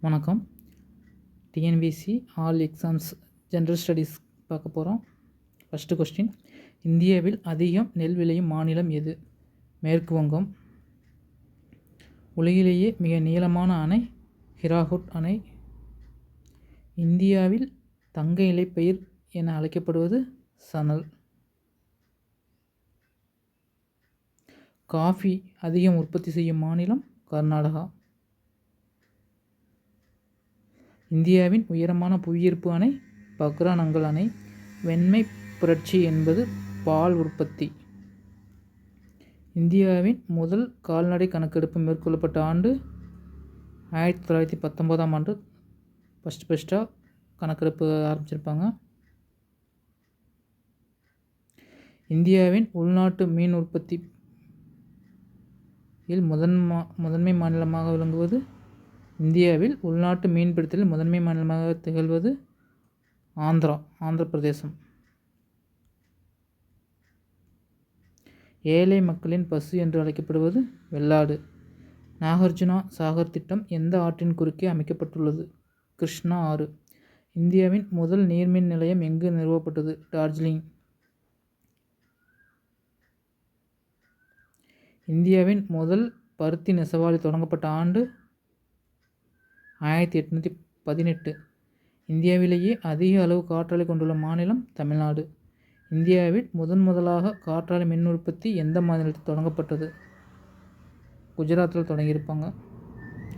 வணக்கம். TNPSC all exams general studies பார்க்க போகிறோம். ஃபஸ்ட்டு கொஸ்டின், இந்தியாவில் அதிகம் நெல் விளையும் மாநிலம் எது? மேற்கு வங்கம். உலகிலேயே மிக நீளமான அணை ஹிராகுட் அணை. இந்தியாவில் தங்க இலைப்பயிர் என அழைக்கப்படுவது சணல். காஃபி அதிகம் உற்பத்தி செய்யும் மாநிலம் கர்நாடகா. இந்தியாவின் உயரமான புவியீர்ப்பு அணை பக்ரானங்கல் அணை. வெண்மை புரட்சி என்பது பால் உற்பத்தி. இந்தியாவின் முதல் கால்நடை கணக்கெடுப்பு மேற்கொள்ளப்பட்ட ஆண்டு 1919ஆம் ஆண்டு ஃபஸ்ட்டாக கணக்கெடுப்பு ஆரம்பிச்சிருப்பாங்க. இந்தியாவின் உள்நாட்டு மீன் உற்பத்தியில் முதன்மை மாநிலமாக விளங்குவது இந்தியாவில் உள்நாட்டு மீன்பிடித்தலில் முதன்மை மாநிலமாக திகழ்வது ஆந்திர பிரதேசம். ஏழை மக்களின் பசு என்று அழைக்கப்படுவது வெள்ளாடு. நாகார்ஜுனா சாகர் திட்டம் எந்த ஆற்றின் குறுக்கே அமைக்கப்பட்டுள்ளது? கிருஷ்ணா ஆறு. இந்தியாவின் முதல் நீர்மின் நிலையம் எங்கு நிறுவப்பட்டது? டார்ஜிலிங். இந்தியாவின் முதல் பருத்தி நெசவாலை தொடங்கப்பட்ட ஆண்டு 1818. இந்தியாவிலேயே அதிக அளவு காற்றாலை கொண்டுள்ள மாநிலம் தமிழ்நாடு. இந்தியாவில் முதலாக காற்றாலை மின் உற்பத்தி எந்த மாநிலத்தில் தொடங்கப்பட்டது? குஜராத்தில் தொடங்கியிருப்பாங்க.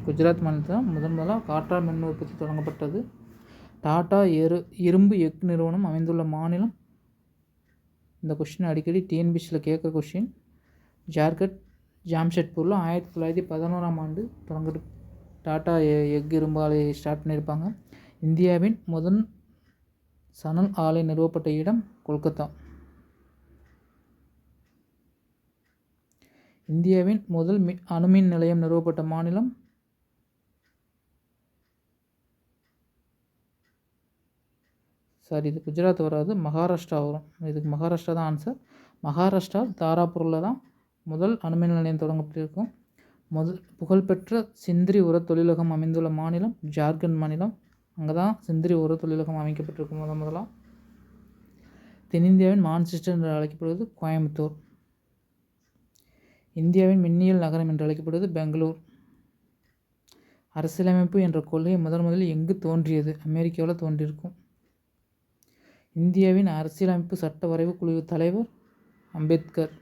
குஜராத் மாநிலத்தில் முதலாக காற்றாலை மின் உற்பத்தி தொடங்கப்பட்டது. டாடா இரும்பு எஃகு நிறுவனம் அமைந்துள்ள மாநிலம்? இந்த கொஸ்டின் அடிக்கடி டிஎன்பிசியில் கேட்குற கொஸ்டின். ஜார்க்கண்ட் ஜாம்ஷெட்பூரில் 1911ஆம் ஆண்டு டாடா எஃகு இரும்பு ஆலை ஸ்டார்ட் பண்ணியிருப்பாங்க. இந்தியாவின் முதல் சணல் ஆலை நிறுவப்பட்ட இடம் கொல்கத்தா. இந்தியாவின் முதல் அணுமின் நிலையம் நிறுவப்பட்ட மாநிலம்? இது குஜராத் வராது, மகாராஷ்டிரா வரும். இதுக்கு மகாராஷ்டிரா தான் ஆன்சர். மகாராஷ்டிரா தாராபூரில் தான் முதல் அணுமின் நிலையம் தொடங்கப்பட்டிருக்கும். புகழ்பெற்ற சிந்திரி உர தொழிலகம் அமைந்துள்ள மாநிலம் ஜார்க்கண்ட் மாநிலம். அங்கே தான் சிந்திரி உர தொழிலகம் அமைக்கப்பட்டிருக்கும் முதலாக. தென்னிந்தியாவின் மான்செஸ்டர் என்று அழைக்கப்படுவது கோயம்புத்தூர். இந்தியாவின் மின்னியல் நகரம் என்று அழைக்கப்படுவது பெங்களூர். அரசியலமைப்பு என்ற கொள்கை முதலில் எங்கு தோன்றியது? அமெரிக்காவில் தோன்றியிருக்கும். இந்தியாவின் அரசியலமைப்பு சட்ட வரைவு குழு தலைவர் அம்பேத்கர்.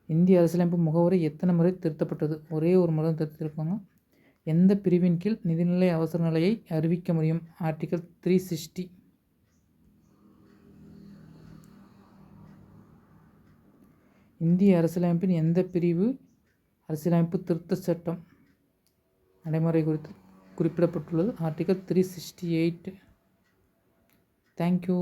இந்திய அரசியலமைப்பு முகவரி எத்தனை முறை திருத்தப்பட்டது? ஒரே ஒரு முறை திருத்திருப்பாங்க. எந்த பிரிவின் கீழ் நிதிநிலை அவசர நிலையை அறிவிக்க முடியும்? ஆர்டிகல் 360. இந்திய அரசியலமைப்பின் எந்த பிரிவு அரசியலமைப்பு திருத்த சட்டம் நடைமுறை குறித்து குறிப்பிடப்பட்டுள்ளது? ஆர்டிகல் 368. தேங்க்யூ.